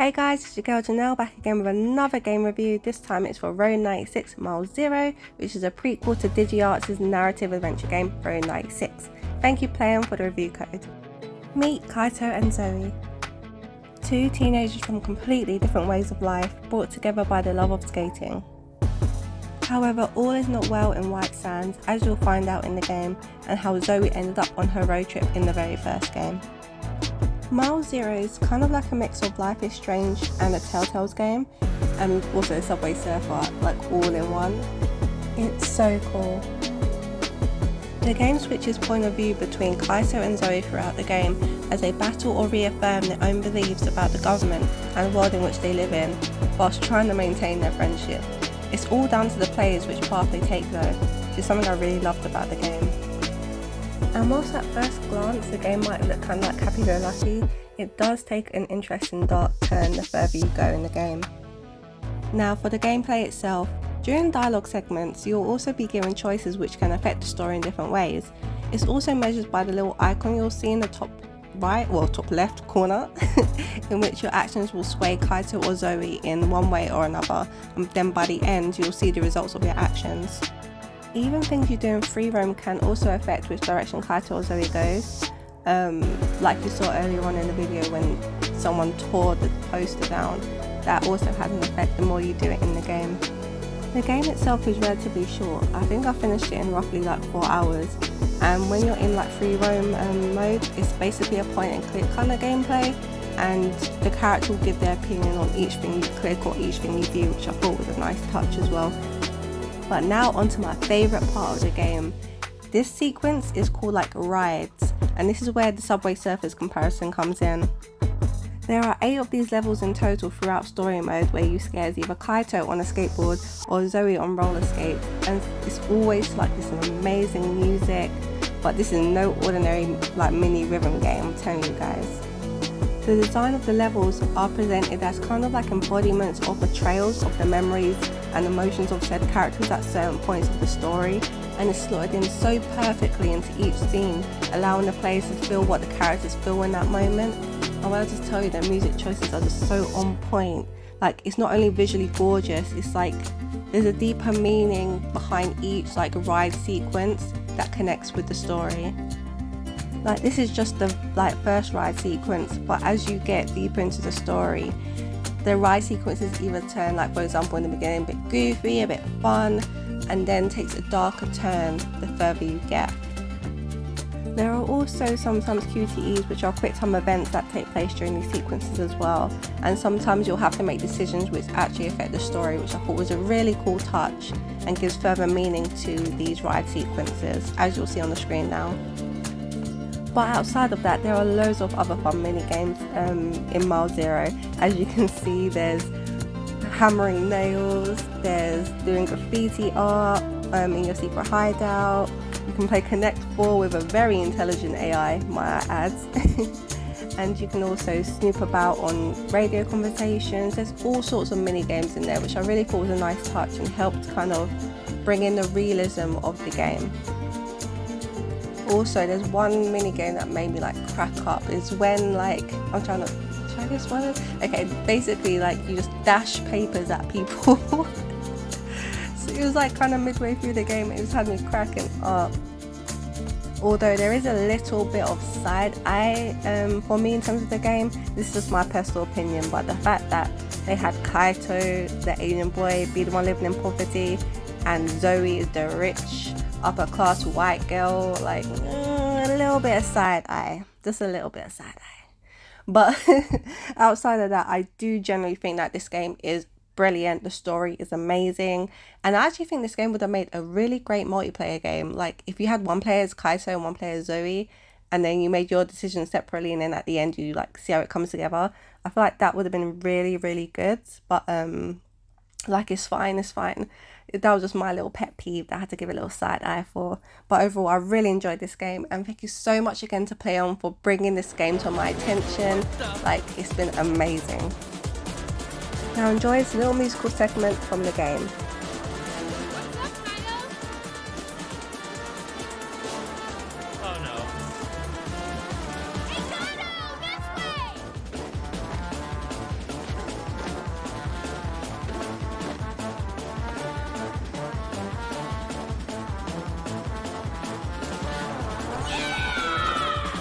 Hey guys, it's your girl Janelle back again with another game review. This time it's for Road 96 Mile Zero, which is a prequel to DigiArts' narrative adventure game Road 96. Thank you PLAION for the review code. Meet Kaito and Zoe. Two teenagers from completely different ways of life, brought together by the love of skating. However, all is not well in White Sands, as you'll find out in the game, and how Zoe ended up on her road trip in the very first game. Mile Zero is kind of like a mix of Life is Strange and a Telltale's game, and also Subway Surfer, like all in one. It's so cool. The game switches point of view between Kaito and Zoe throughout the game as they battle or reaffirm their own beliefs about the government and world in which they live in, whilst trying to maintain their friendship. It's all down to the players which path they take though, which is something I really loved about the game. And whilst at first glance the game might look kind of like happy-go-lucky, it does take an interesting dark turn the further you go in the game. Now for the gameplay itself, during dialogue segments you'll also be given choices which can affect the story in different ways. It's also measured by the little icon you'll see in the top right, well top left corner, in which your actions will sway Kaito or Zoe in one way or another, and then by the end you'll see the results of your actions. Even things you do in free roam can also affect which direction Kaito or Zoe goes, like you saw earlier on in the video when someone tore the poster down. That also has an effect the more you do it in the game. The game itself is relatively short. I think I finished it in roughly like 4 hours, and when you're in like free roam mode, it's basically a point and click kind of gameplay, and the character will give their opinion on each thing you click or each thing you view, which I thought was a nice touch as well. But now onto my favourite part of the game. This sequence is called like rides, and this is where the Subway Surfers comparison comes in. There are 8 of these levels in total throughout story mode, where you scare as either Kaito on a skateboard or Zoe on roller skates, and it's always like this amazing music, but this is no ordinary like mini rhythm game, I'm telling you guys. The design of the levels are presented as kind of like embodiments or portrayals of the memories and emotions of said characters at certain points of the story, and it's slotted in so perfectly into each scene, allowing the players to feel what the characters feel in that moment. And when I just tell you, their music choices are just so on point. Like, it's not only visually gorgeous, it's like there's a deeper meaning behind each like ride sequence that connects with the story. Like, this is just the like first ride sequence, but as you get deeper into the story, the ride sequences either turn, like for example in the beginning, a bit goofy, a bit fun, and then takes a darker turn the further you get. There are also sometimes QTEs, which are quick time events that take place during these sequences as well, and sometimes you'll have to make decisions which actually affect the story, which I thought was a really cool touch and gives further meaning to these ride sequences, as you'll see on the screen now. But outside of that, there are loads of other fun mini games in Mile Zero. As you can see, there's hammering nails, there's doing graffiti art in your secret hideout. You can play Connect 4 with a very intelligent AI, might I add. And you can also snoop about on radio conversations. There's all sorts of mini games in there, which I really thought was a nice touch and helped kind of bring in the realism of the game. Also, there's one mini game that made me like crack up. Is when like should I just spoil it? Okay, basically like you just dash papers at people. So it was like kind of midway through the game, it just had me cracking up. Although there is a little bit of side eye for me in terms of the game. This is just my personal opinion, but the fact that they had Kaito, the Asian boy, be the one living in poverty, and Zoe is the rich upper class white girl, like a little bit of side eye, just a little bit of side eye. But outside of that, I do generally think that this game is brilliant. The story is amazing, and I actually think this game would have made a really great multiplayer game. Like if you had one player as Kaito and one player as Zoe, and then you made your decision separately, and then at the end you like see how it comes together. I feel like that would have been really, really good. But like it's fine. That was just my little pet peeve that I had to give a little side eye for. But overall, I really enjoyed this game, and thank you so much again to PLAION for bringing this game to my attention. Like, it's been amazing. Now enjoy this little musical segment from the game.